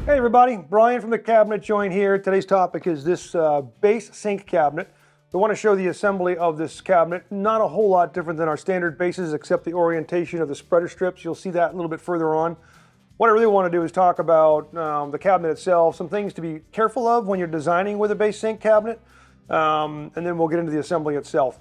Hey everybody, Brian from the Cabinet Joint here. Today's topic is this base sink cabinet. We want to show the assembly of this cabinet. Not a whole lot different than our standard bases except the orientation of the spreader strips. You'll see that a little bit further on. What I really want to do is talk about the cabinet itself, some things to be careful of when you're designing with a base sink cabinet, and then we'll get into the assembly itself.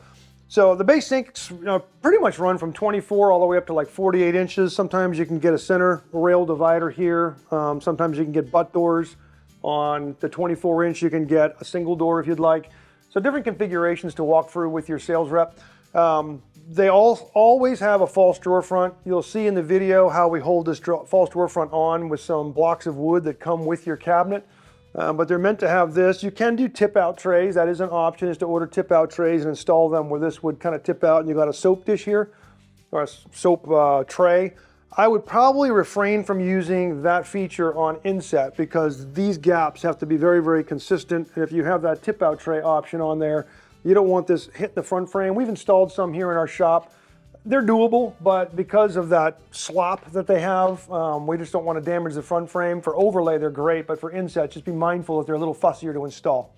So the base sinks pretty much run from 24 all the way up to like 48 inches. Sometimes you can get a center rail divider here. Sometimes you can get butt doors. On the 24 inch, you can get a single door if you'd like. So different configurations to walk through with your sales rep. They always have a false drawer front. You'll see in the video how we hold this false drawer front on with some blocks of wood that come with your cabinet. But they're meant to have this. You can do tip out trays. That is an option, is to order tip out trays and install them where this would kind of tip out and you got a soap dish here or a soap tray. I would probably refrain from using that feature on Inset because these gaps have to be very, very consistent. And if you have that tip out tray option on there, you don't want this hitting the front frame. We've installed some here in our shop. They're doable, but because of that slop that they have, we just don't want to damage the front frame. For overlay, they're great, but for inset, just be mindful that they're a little fussier to install.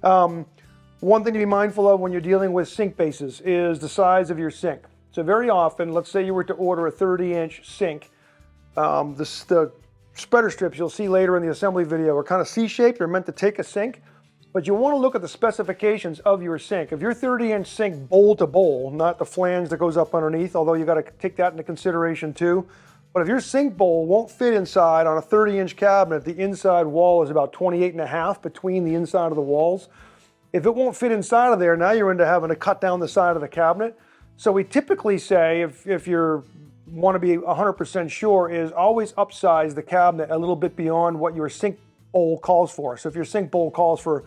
One thing to be mindful of when you're dealing with sink bases is the size of your sink. So very often, let's say you were to order a 30-inch sink, the spreader strips you'll see later in the assembly video are kind of C-shaped. They're meant to take a sink. But you want to look at the specifications of your sink. If your 30-inch sink bowl to bowl, not the flange that goes up underneath, although you got to take that into consideration too. But if your sink bowl won't fit inside on a 30-inch cabinet, the inside wall is about 28.5 between the inside of the walls. If it won't fit inside of there, now you're into having to cut down the side of the cabinet. So we typically say, if you want to be 100% sure, is always upsize the cabinet a little bit beyond what your sink bowl calls for. So if your sink bowl calls for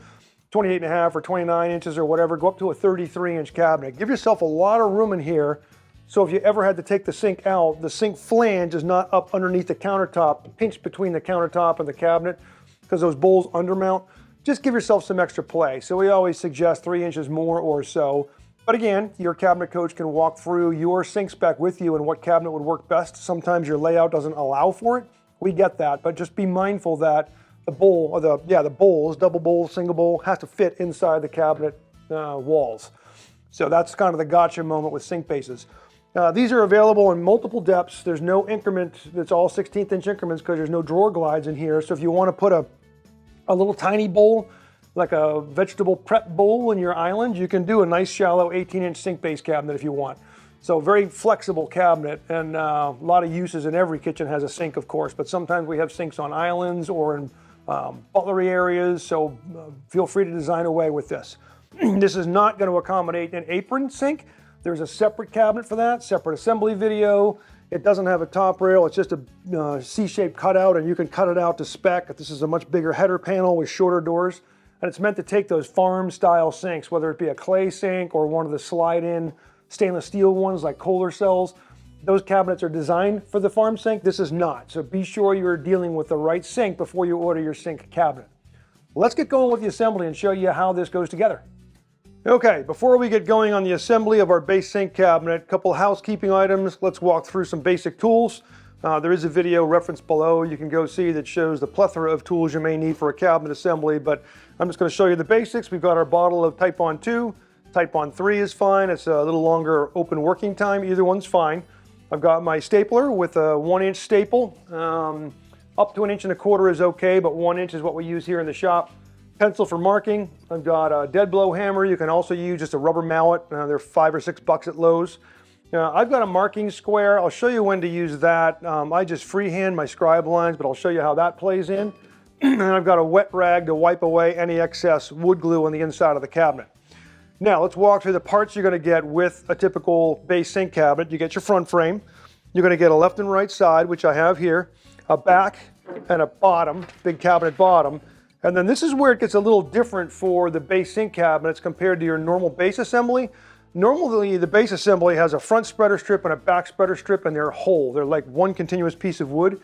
28.5 or 29 inches or whatever, go up to a 33-inch cabinet. Give yourself a lot of room in here, so if you ever had to take the sink out, the sink flange is not up underneath the countertop, pinched between the countertop and the cabinet, because those bowls undermount. Just give yourself some extra play. So we always suggest 3 inches more or so. But again, your cabinet coach can walk through your sink spec with you and what cabinet would work best. Sometimes your layout doesn't allow for it. We get that, but just be mindful that the bowl, or the bowls, double bowl, single bowl, has to fit inside the cabinet walls. So that's kind of the gotcha moment with sink bases. These are available in multiple depths. There's no increment, it's all 16th inch increments because there's no drawer glides in here. So if you want to put a little tiny bowl, like a vegetable prep bowl in your island, you can do a nice shallow 18-inch sink base cabinet if you want. So very flexible cabinet, and a lot of uses. In every kitchen has a sink, of course, but sometimes we have sinks on islands or in butlery areas, so feel free to design away with this. This is not going to accommodate an apron sink. There's a separate cabinet for that, separate assembly video. It doesn't have a top rail, it's just a C-shaped cutout, and you can cut it out to spec. This is a much bigger header panel with shorter doors, and it's meant to take those farm-style sinks, whether it be a clay sink or one of the slide-in stainless steel ones like Kohler cells. Those cabinets are designed for the farm sink. This is not. So be sure you're dealing with the right sink before you order your sink cabinet. Let's get going with the assembly and show you how this goes together. Okay, before we get going on the assembly of our base sink cabinet, a couple housekeeping items. Let's walk through some basic tools. There is a video referenced below you can go see that shows the plethora of tools you may need for a cabinet assembly, but I'm just going to show you the basics. We've got our bottle of Type On 2. Type On 3 is fine. It's a little longer open working time. Either one's fine. I've got my stapler with a 1-inch staple. Up to 1.25 inches is okay, but 1 inch is what we use here in the shop. Pencil for marking. I've got a dead blow hammer. You can also use just a rubber mallet. They're $5 or $6 at Lowe's. I've got a marking square. I'll show you when to use that. I just freehand my scribe lines, but I'll show you how that plays in. And I've got a wet rag to wipe away any excess wood glue on the inside of the cabinet. Now let's walk through the parts you're going to get with a typical base sink cabinet. You get your front frame. You're going to get a left and right side, which I have here, a back and a bottom, big cabinet bottom. And then this is where it gets a little different for the base sink cabinets compared to your normal base assembly. Normally the base assembly has a front spreader strip and a back spreader strip, and they're whole. They're like one continuous piece of wood.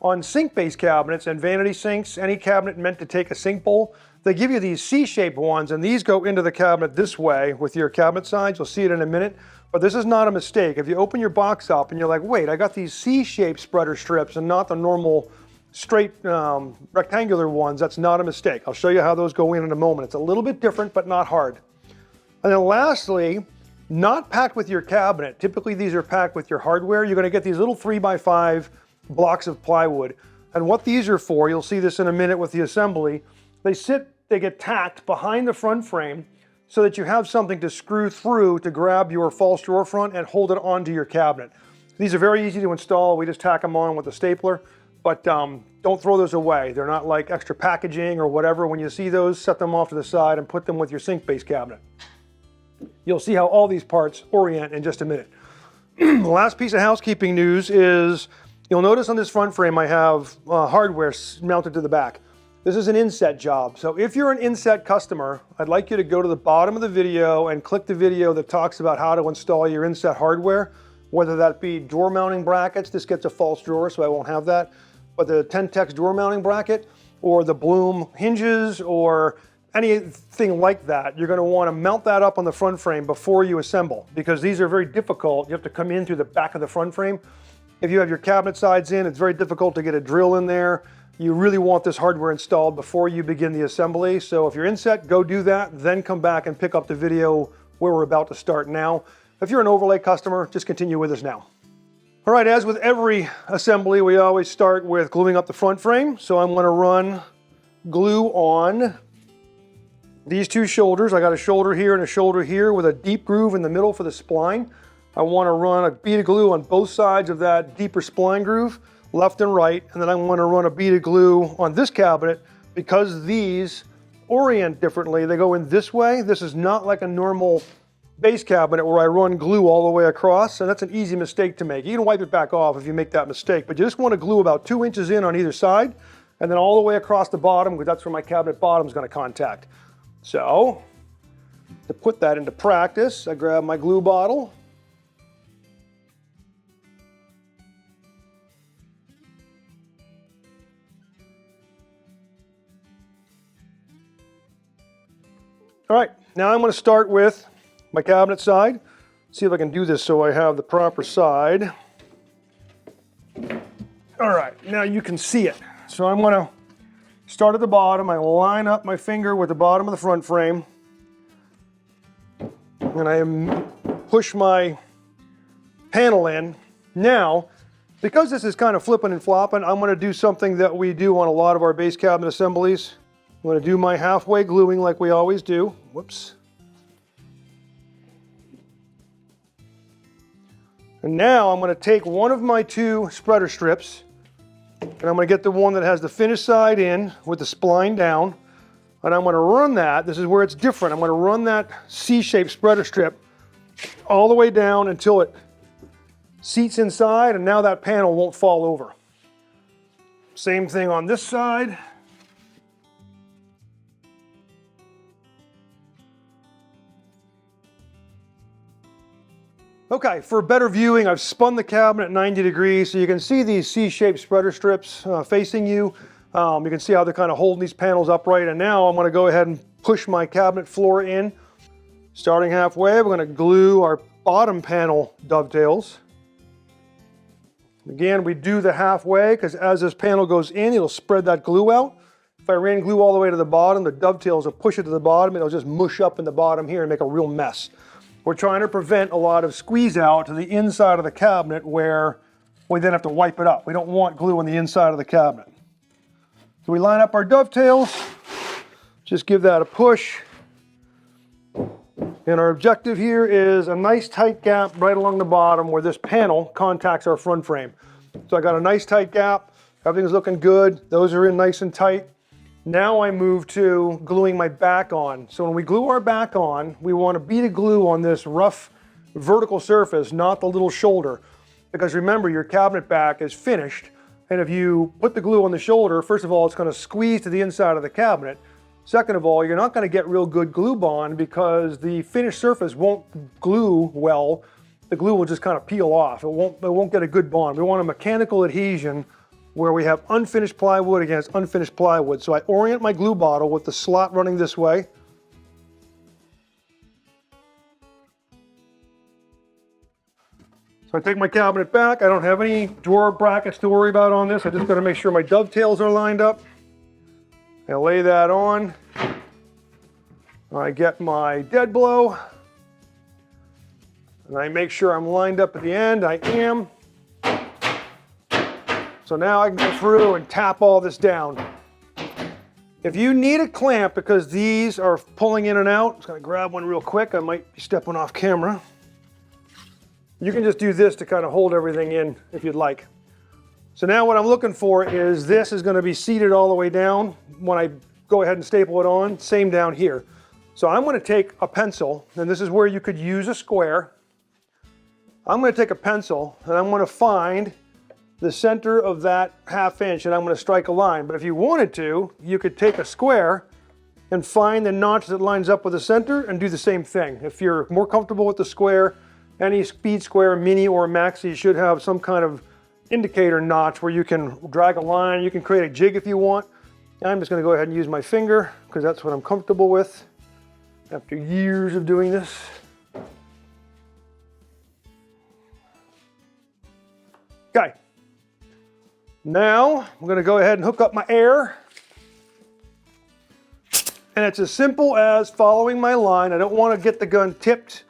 On sink base cabinets and vanity sinks, any cabinet meant to take a sink bowl, they give you these C-shaped ones, and these go into the cabinet this way with your cabinet sides. You'll see it in a minute, but this is not a mistake. If you open your box up and you're like, wait, I got these C-shaped spreader strips and not the normal straight rectangular ones, that's not a mistake. I'll show you how those go in a moment. It's a little bit different, but not hard. And then lastly, not packed with your cabinet. Typically these are packed with your hardware. You're gonna get these little 3x5 blocks of plywood. And what these are for, you'll see this in a minute with the assembly, they get tacked behind the front frame so that you have something to screw through to grab your false drawer front and hold it onto your cabinet. These are very easy to install. We just tack them on with a stapler, but don't throw those away. They're not like extra packaging or whatever. When you see those, set them off to the side and put them with your sink base cabinet. You'll see how all these parts orient in just a minute. The last piece of housekeeping news is, you'll notice on this front frame I have hardware mounted to the back. This is an Inset job. So if you're an Inset customer, I'd like you to go to the bottom of the video and click the video that talks about how to install your Inset hardware, whether that be drawer mounting brackets. This gets a false drawer, so I won't have that. But the Tentex drawer mounting bracket, or the Bloom hinges, or anything like that, you're gonna wanna mount that up on the front frame before you assemble, because these are very difficult. You have to come in through the back of the front frame. If you have your cabinet sides in, it's very difficult to get a drill in there. You really want this hardware installed before you begin the assembly. So if you're Inset, go do that, then come back and pick up the video where we're about to start now. If you're an overlay customer, just continue with us now. All right, as with every assembly, we always start with gluing up the front frame. So I'm gonna run glue on these two shoulders. I got a shoulder here and a shoulder here with a deep groove in the middle for the spline. I wanna run a bead of glue on both sides of that deeper spline groove, left and right, and then I'm gonna run a bead of glue on this cabinet because these orient differently. They go in this way. This is not like a normal base cabinet where I run glue all the way across, and that's an easy mistake to make. You can wipe it back off if you make that mistake, but you just wanna glue about 2 inches in on either side, and then all the way across the bottom, because that's where my cabinet bottom is gonna contact. So, to put that into practice, I grab my glue bottle, all right, now I'm going to start with my cabinet side. See if I can do this so I have the proper side. All right, now you can see it. So I'm going to start at the bottom. I line up my finger with the bottom of the front frame. And I push my panel in. Now, because this is kind of flipping and flopping, I'm going to do something that we do on a lot of our base cabinet assemblies. I'm going to do my halfway gluing like we always do. Whoops. And now I'm going to take one of my two spreader strips, and I'm going to get the one that has the finished side in with the spline down, and I'm going to run that. This is where it's different. I'm going to run that C-shaped spreader strip all the way down until it seats inside, and now that panel won't fall over. Same thing on this side. Okay, for better viewing, I've spun the cabinet at 90 degrees, so you can see these C-shaped spreader strips facing you. You can see how they're kind of holding these panels upright, and now I'm going to go ahead and push my cabinet floor in. Starting halfway, we're going to glue our bottom panel dovetails. Again, we do the halfway because as this panel goes in, it'll spread that glue out. If I ran glue all the way to the bottom, the dovetails will push it to the bottom, and it'll just mush up in the bottom here and make a real mess. We're trying to prevent a lot of squeeze out to the inside of the cabinet where we then have to wipe it up. We don't want glue on the inside of the cabinet. So we line up our dovetails, just give that a push. And our objective here is a nice tight gap right along the bottom where this panel contacts our front frame. So I got a nice tight gap, everything's looking good, those are in nice and tight. Now I move to gluing my back on. So when we glue our back on, we want a bead of glue on this rough vertical surface, not the little shoulder. Because remember, your cabinet back is finished, and if you put the glue on the shoulder, first of all, it's going to squeeze to the inside of the cabinet. Second of all, you're not going to get real good glue bond because the finished surface won't glue well. The glue will just kind of peel off. It won't get a good bond. We want a mechanical adhesion where we have unfinished plywood against unfinished plywood. So I orient my glue bottle with the slot running this way. So I take my cabinet back. I don't have any drawer brackets to worry about on this. I just got to make sure my dovetails are lined up. I lay that on. I get my dead blow. And I make sure I'm lined up at the end. I am. So now I can go through and tap all this down. If you need a clamp because these are pulling in and out, I'm just gonna grab one real quick. I might be stepping off camera. You can just do this to kind of hold everything in if you'd like. So now what I'm looking for is this is gonna be seated all the way down when I go ahead and staple it on, same down here. So I'm gonna take a pencil, and this is where you could use a square. I'm gonna take a pencil and I'm gonna find the center of that 1/2 inch and I'm gonna strike a line. But if you wanted to, you could take a square and find the notch that lines up with the center and do the same thing. If you're more comfortable with the square, any speed square, mini or maxi should have some kind of indicator notch where you can drag a line, you can create a jig if you want. I'm just gonna go ahead and use my finger because that's what I'm comfortable with after years of doing this. Okay. Now I'm gonna go ahead and hook up my air. And it's as simple as following my line. I don't want to get the gun tipped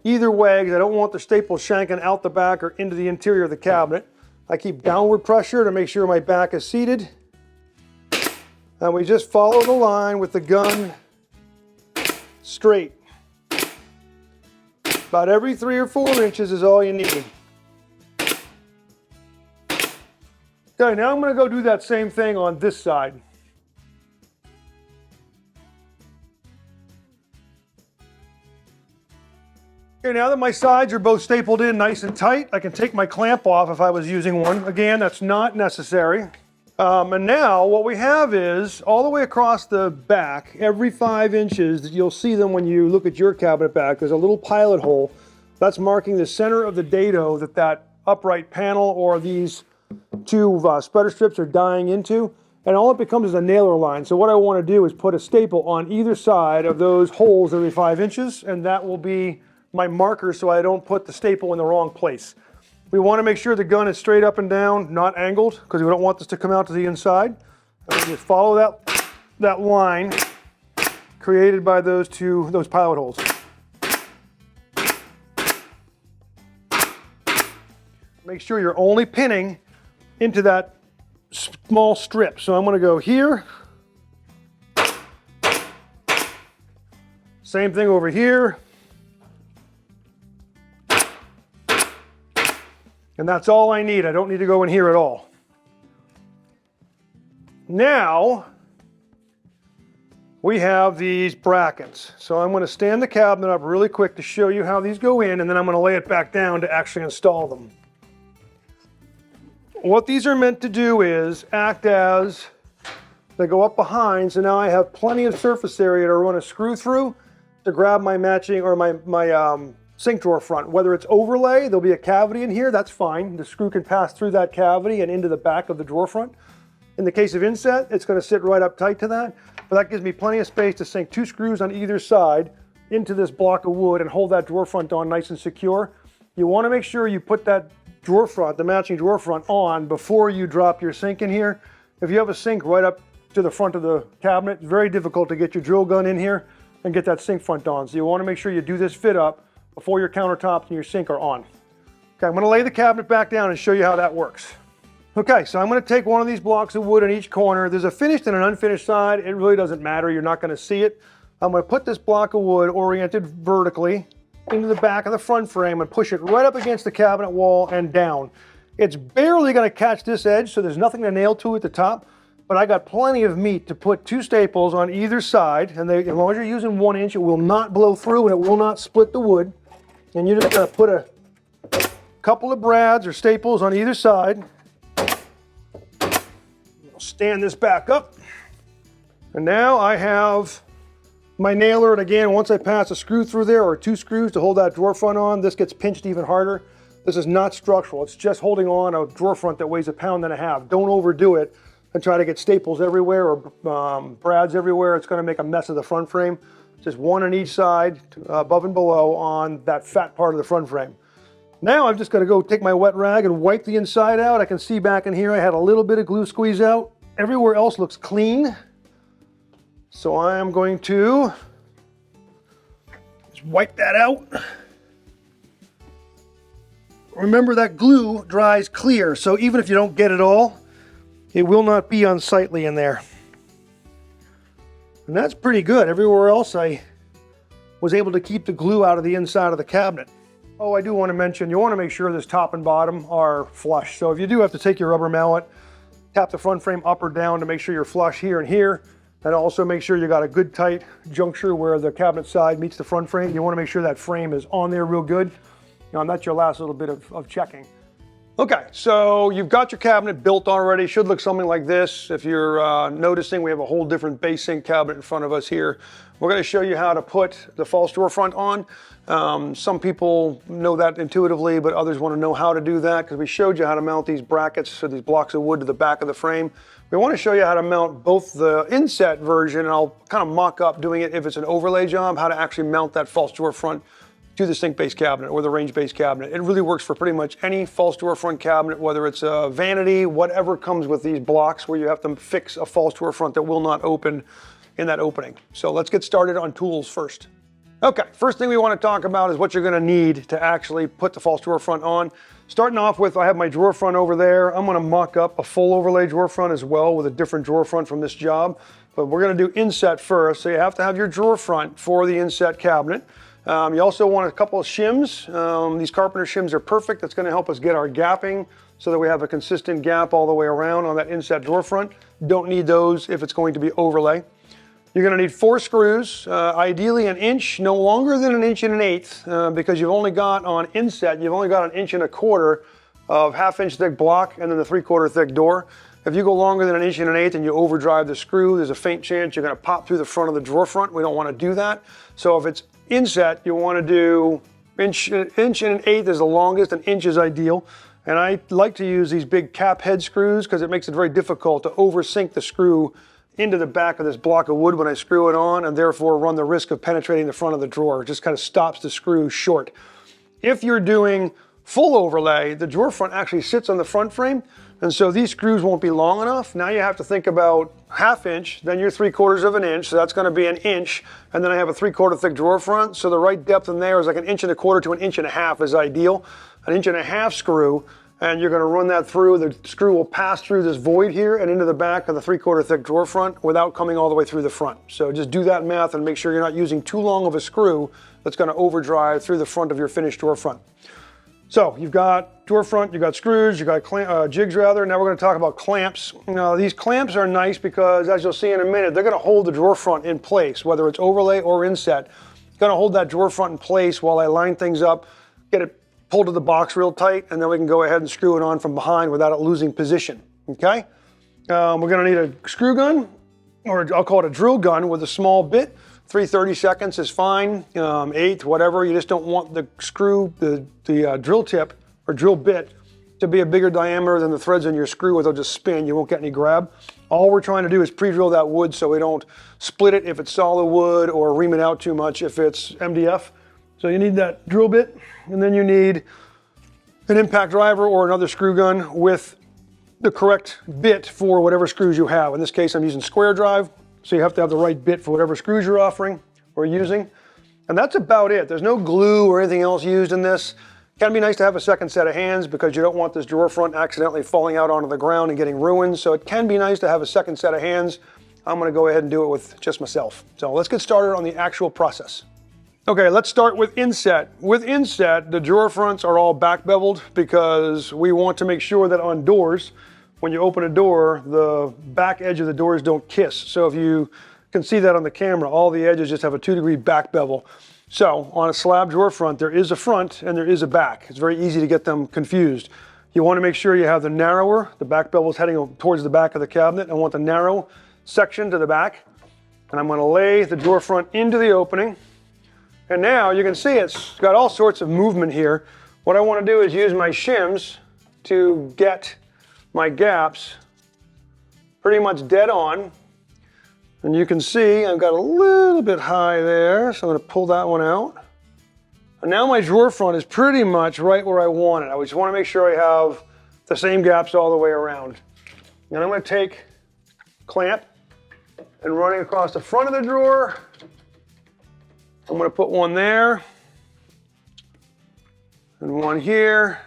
either way because I don't want the staple shanking out the back or into the interior of the cabinet. I keep downward pressure to make sure my back is seated. And we just follow the line with the gun straight. About every 3 or 4 inches is all you need. Okay, now I'm going to go do that same thing on this side. Okay, now that my sides are both stapled in nice and tight, I can take my clamp off if I was using one. Again, that's not necessary. And now what we have is all the way across the back, every 5 inches, you'll see them when you look at your cabinet back, there's a little pilot hole. That's marking the center of the dado that upright panel or these 2 spreader strips are dying into. And all it becomes is a nailer line. So what I want to do is put a staple on either side of those holes every 5 inches, and that will be my marker so I don't put the staple in the wrong place. We want to make sure the gun is straight up and down, not angled, because we don't want this to come out to the inside. And just follow that line created by those pilot holes. Make sure you're only pinning into that small strip. So I'm going to go here. Same thing over here. And that's all I need. I don't need to go in here at all. Now, we have these brackets. So I'm going to stand the cabinet up really quick to show you how these go in, and then I'm going to lay it back down to actually install them. What these are meant to do is act as, they go up behind, so now I have plenty of surface area to run a screw through to grab my matching or my sink drawer front. Whether it's overlay, there'll be a cavity in here, that's fine. The screw can pass through that cavity and into the back of the drawer front. In the case of Inset, it's going to sit right up tight to that, but that gives me plenty of space to sink 2 screws on either side into this block of wood and hold that drawer front on nice and secure. You want to make sure you put that drawer front, the matching drawer front, on before you drop your sink in here. If you have a sink right up to the front of the cabinet, it's very difficult to get your drill gun in here and get that sink front on. So you want to make sure you do this fit up before your countertops and your sink are on. Okay, I'm going to lay the cabinet back down and show you how that works. Okay, so I'm going to take one of these blocks of wood in each corner. There's a finished and an unfinished side. It really doesn't matter. You're not going to see it. I'm going to put this block of wood oriented vertically into the back of the front frame and push it right up against the cabinet wall and down. It's barely going to catch this edge, so there's nothing to nail to at the top, but I got plenty of meat to put 2 staples on either side, and as long as you're using 1 inch, it will not blow through and it will not split the wood. And you're just going to put a couple of brads or staples on either side. I'll stand this back up. And now I have my nailer, and again, once I pass a screw through there or 2 screws to hold that drawer front on, this gets pinched even harder. This is not structural. It's just holding on a drawer front that weighs 1.5 pounds. Don't overdo it and try to get staples everywhere or brads everywhere. It's going to make a mess of the front frame. Just 1 on each side, above and below, on that fat part of the front frame. Now I've just got to go take my wet rag and wipe the inside out. I can see back in here I had a little bit of glue squeeze out. Everywhere else looks clean. So I am going to just wipe that out. Remember that glue dries clear, so even if you don't get it all, it will not be unsightly in there. And that's pretty good. Everywhere else I was able to keep the glue out of the inside of the cabinet. Oh, I do want to mention, you want to make sure this top and bottom are flush. So if you do have to take your rubber mallet, tap the front frame up or down to make sure you're flush here and here. And also make sure you got a good tight juncture where the cabinet side meets the front frame. You want to make sure that frame is on there real good. That's your last little bit of checking. Okay, so you've got your cabinet built already. Should look something like this. If you're noticing, we have a whole different base sink cabinet in front of us here. We're going to show you how to put the false door front on. Some people know that intuitively, but others want to know how to do that because we showed you how to mount these brackets or these blocks of wood to the back of the frame. We want to show you how to mount both the inset version, and I'll kind of mock up doing it if it's an overlay job, how to actually mount that false door front to the sink base cabinet or the range base cabinet. It really works for pretty much any false door front cabinet, whether it's a vanity, whatever comes with these blocks where you have to fix a false door front that will not open in that opening. So let's get started on tools first. Okay, first thing we want to talk about is what you're going to need to actually put the false drawer front on. Starting off with, I have my drawer front over there. I'm going to mock up a full overlay drawer front as well with a different drawer front from this job. But we're going to do inset first, so you have to have your drawer front for the inset cabinet. You also want a couple of shims. These carpenter shims are perfect. That's going to help us get our gapping so that we have a consistent gap all the way around on that inset drawer front. Don't need those if it's going to be overlay. You're going to need 4 screws, ideally an inch, no longer than 1 1/8 inches, because you've only got on inset, you've only got 1¼ inch of 1/2 inch thick block and then the 3/4 thick door. If you go longer than 1 1/8 inches and you overdrive the screw, there's a faint chance you're going to pop through the front of the drawer front. We don't want to do that. So if it's inset, you want to do inch and 1/8 is the longest, 1 inch is ideal. And I like to use these big cap head screws because it makes it very difficult to oversink the screw into the back of this block of wood when I screw it on, and therefore run the risk of penetrating the front of the drawer. It just kind of stops the screw short. If you're doing full overlay, the drawer front actually sits on the front frame, and so these screws won't be long enough. Now you have to think about 1/2 inch, then you're 3/4 inch, so that's going to be 1 inch, and then I have a 3/4 thick drawer front, so the right depth in there is like 1 1/4 to 1.5 inches is ideal. 1.5 inch screw, and you're going to run that through. The screw will pass through this void here and into the back of the 3/4 thick drawer front without coming all the way through the front. So just do that math and make sure you're not using too long of a screw that's going to overdrive through the front of your finished drawer front. So you've got drawer front, you've got screws, you've got jigs rather. Now we're going to talk about clamps. Now these clamps are nice because, as you'll see in a minute, they're going to hold the drawer front in place, whether it's overlay or inset. It's going to hold that drawer front in place while I line things up, get it pull to the box real tight, and then we can go ahead and screw it on from behind without it losing position, okay? We're gonna need a screw gun, or I'll call it a drill gun with a small bit. 3/30 seconds is fine, 1/8, whatever. You just don't want the screw, the drill tip or drill bit to be a bigger diameter than the threads in your screw, or they'll just spin, you won't get any grab. All we're trying to do is pre-drill that wood so we don't split it if it's solid wood or ream it out too much if it's MDF. So you need that drill bit, and then you need an impact driver or another screw gun with the correct bit for whatever screws you have. In this case, I'm using square drive, so you have to have the right bit for whatever screws you're offering or using. And that's about it. There's no glue or anything else used in this. It can be nice to have a second set of hands because you don't want this drawer front accidentally falling out onto the ground and getting ruined. So it can be nice to have a second set of hands. I'm going to go ahead and do it with just myself. So let's get started on the actual process. Okay, let's start with inset. With inset, the drawer fronts are all back beveled because we want to make sure that on doors, when you open a door, the back edge of the doors don't kiss. So if you can see that on the camera, all the edges just have a 2-degree back bevel. So on a slab drawer front, there is a front and there is a back. It's very easy to get them confused. You want to make sure you have the narrower, the back bevel is heading towards the back of the cabinet. I want the narrow section to the back. And I'm going to lay the drawer front into the opening. And now you can see it's got all sorts of movement here. What I want to do is use my shims to get my gaps pretty much dead on. And you can see I've got a little bit high there, so I'm going to pull that one out. And now my drawer front is pretty much right where I want it. I just want to make sure I have the same gaps all the way around. And I'm going to take clamp and running across the front of the drawer. I'm going to put one there and one here.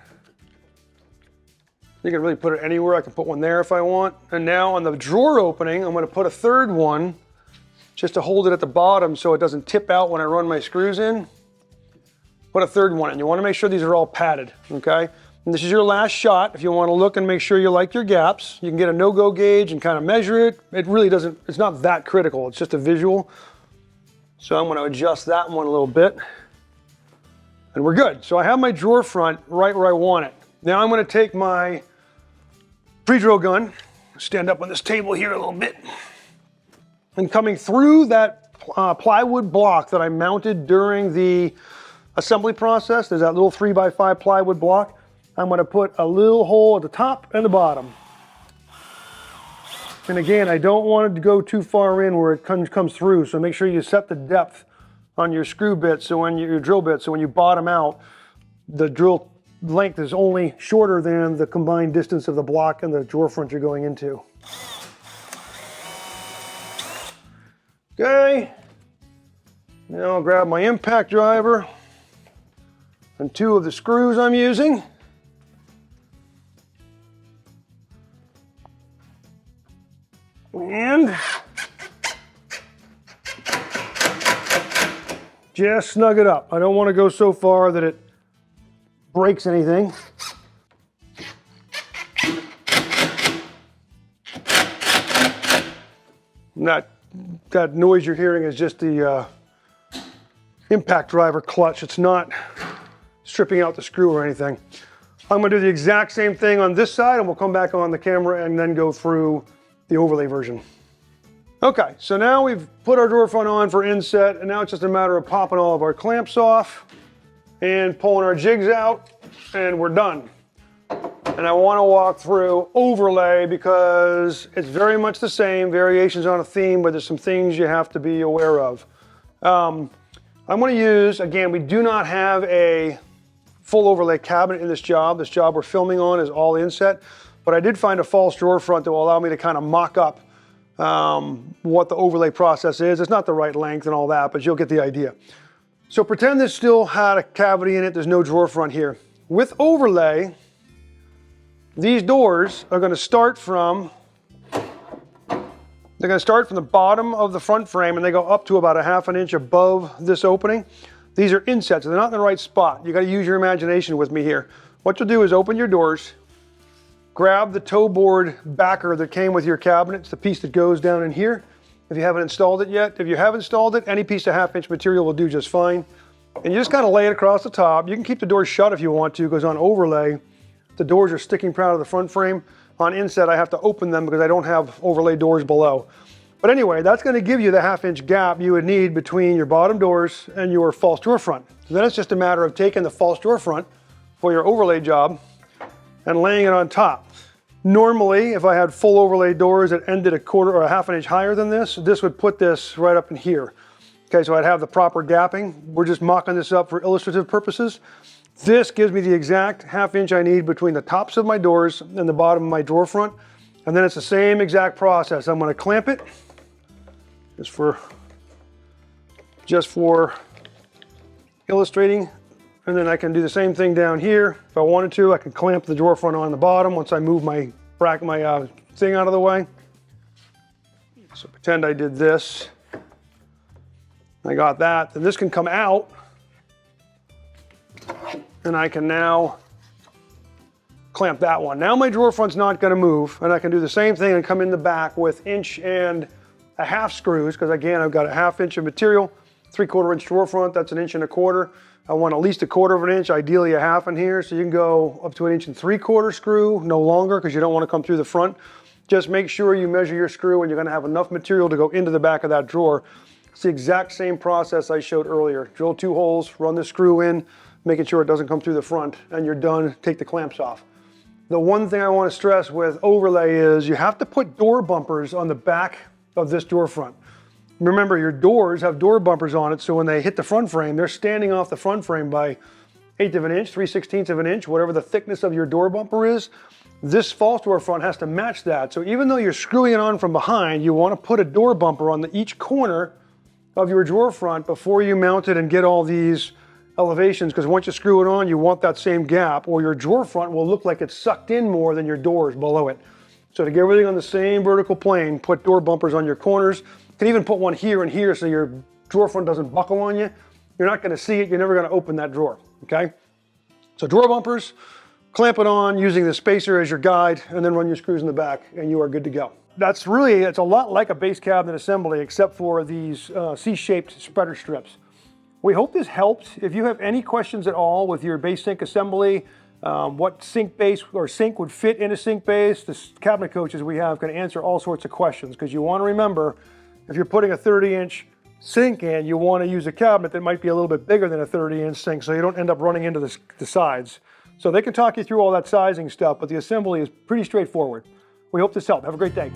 You can really put it anywhere. I can put one there if I want. And now on the drawer opening, I'm going to put a third one just to hold it at the bottom so it doesn't tip out when I run my screws in. Put a third one in. You want to make sure these are all padded, okay? And this is your last shot. If you want to look and make sure you like your gaps, you can get a no-go gauge and kind of measure it. It really doesn't, it's not that critical. It's just a visual. So I'm going to adjust that one a little bit. And we're good. So I have my drawer front right where I want it. Now I'm going to take my pre-drill gun, stand up on this table here a little bit, and coming through that plywood block that I mounted during the assembly process, there's that little 3x5 plywood block. I'm going to put a little hole at the top and the bottom. And again, I don't want it to go too far in where it comes through, so make sure you set the depth on your screw bit, so when your drill bit, so when you bottom out, the drill length is only shorter than the combined distance of the block and the drawer front you're going into. Okay, now I'll grab my impact driver and two of the screws I'm using. And just snug it up. I don't want to go so far that it breaks anything. That noise you're hearing is just the impact driver clutch. It's not stripping out the screw or anything. I'm going to do the exact same thing on this side, and we'll come back on the camera and then go through the overlay version. Okay, so now we've put our drawer front on for inset, and now it's just a matter of popping all of our clamps off and pulling our jigs out, and we're done. And I want to walk through overlay because it's very much the same, variations on a theme, but there's some things you have to be aware of. I'm going to use, again, we do not have a full overlay cabinet in this job. This job we're filming on is all inset, but I did find a false drawer front that will allow me to kind of mock up what the overlay process is. It's not the right length and all that, but you'll get the idea. So pretend this still had a cavity in it. There's no drawer front here. With overlay, these doors are going to start from, the bottom of the front frame, and they go up to about a ½ inch above this opening. These are insets, so they're not in the right spot. You got to use your imagination with me here. What you'll do is open your doors, grab the toe board backer that came with your cabinet. It's the piece that goes down in here. If you haven't installed it yet, if you have installed it, any piece of ½ inch material will do just fine. And you just kind of lay it across the top. You can keep the doors shut if you want to, because on overlay, the doors are sticking proud of the front frame. On inset, I have to open them because I don't have overlay doors below. But anyway, that's going to give you the ½ inch gap you would need between your bottom doors and your false drawer front. So then it's just a matter of taking the false drawer front for your overlay job and laying it on top. Normally, if I had full overlay doors that ended a quarter or a ½ inch higher than this, this would put this right up in here. Okay, so I'd have the proper gapping. We're just mocking this up for illustrative purposes. This gives me the exact ½ inch I need between the tops of my doors and the bottom of my drawer front. And then it's the same exact process. I'm going to clamp it just for illustrating. And then I can do the same thing down here. If I wanted to, I can clamp the drawer front on the bottom once I move my thing out of the way. So pretend I did this. I got that. Then this can come out. And I can now clamp that one. Now my drawer front's not going to move, and I can do the same thing and come in the back with 1.5 inch screws, because again, I've got a ½ inch of material, 3/4 inch drawer front, that's 1.25 inches. I want at least 1/4 inch, ideally a half in here, so you can go up to 1.75 inch screw, no longer, because you don't want to come through the front. Just make sure you measure your screw and you're going to have enough material to go into the back of that drawer. It's the exact same process I showed earlier. Drill 2 holes, run the screw in, making sure it doesn't come through the front, and you're done. Take the clamps off. The one thing I want to stress with overlay is you have to put door bumpers on the back of this drawer front. Remember, your doors have door bumpers on it, so when they hit the front frame, they're standing off the front frame by 1/8 of an inch, 3/16 of an inch, whatever the thickness of your door bumper is. This false door front has to match that. So even though you're screwing it on from behind, you want to put a door bumper on each corner of your drawer front before you mount it and get all these elevations, because once you screw it on, you want that same gap, or your drawer front will look like it's sucked in more than your doors below it. So to get everything on the same vertical plane, put door bumpers on your corners. You can even put one here and here so your drawer front doesn't buckle on you. You're not going to see it. You're never going to open that drawer, okay? So drawer bumpers, clamp it on using the spacer as your guide, and then run your screws in the back, and you are good to go. It's a lot like a base cabinet assembly, except for these C-shaped spreader strips. We hope this helped. If you have any questions at all with your base sink assembly, what sink base or sink would fit in a sink base, the cabinet coaches we have can answer all sorts of questions, because you want to remember, if you're putting a 30-inch sink in, you want to use a cabinet that might be a little bit bigger than a 30-inch sink so you don't end up running into the sides. So they can talk you through all that sizing stuff, but the assembly is pretty straightforward. We hope this helped. Have a great day.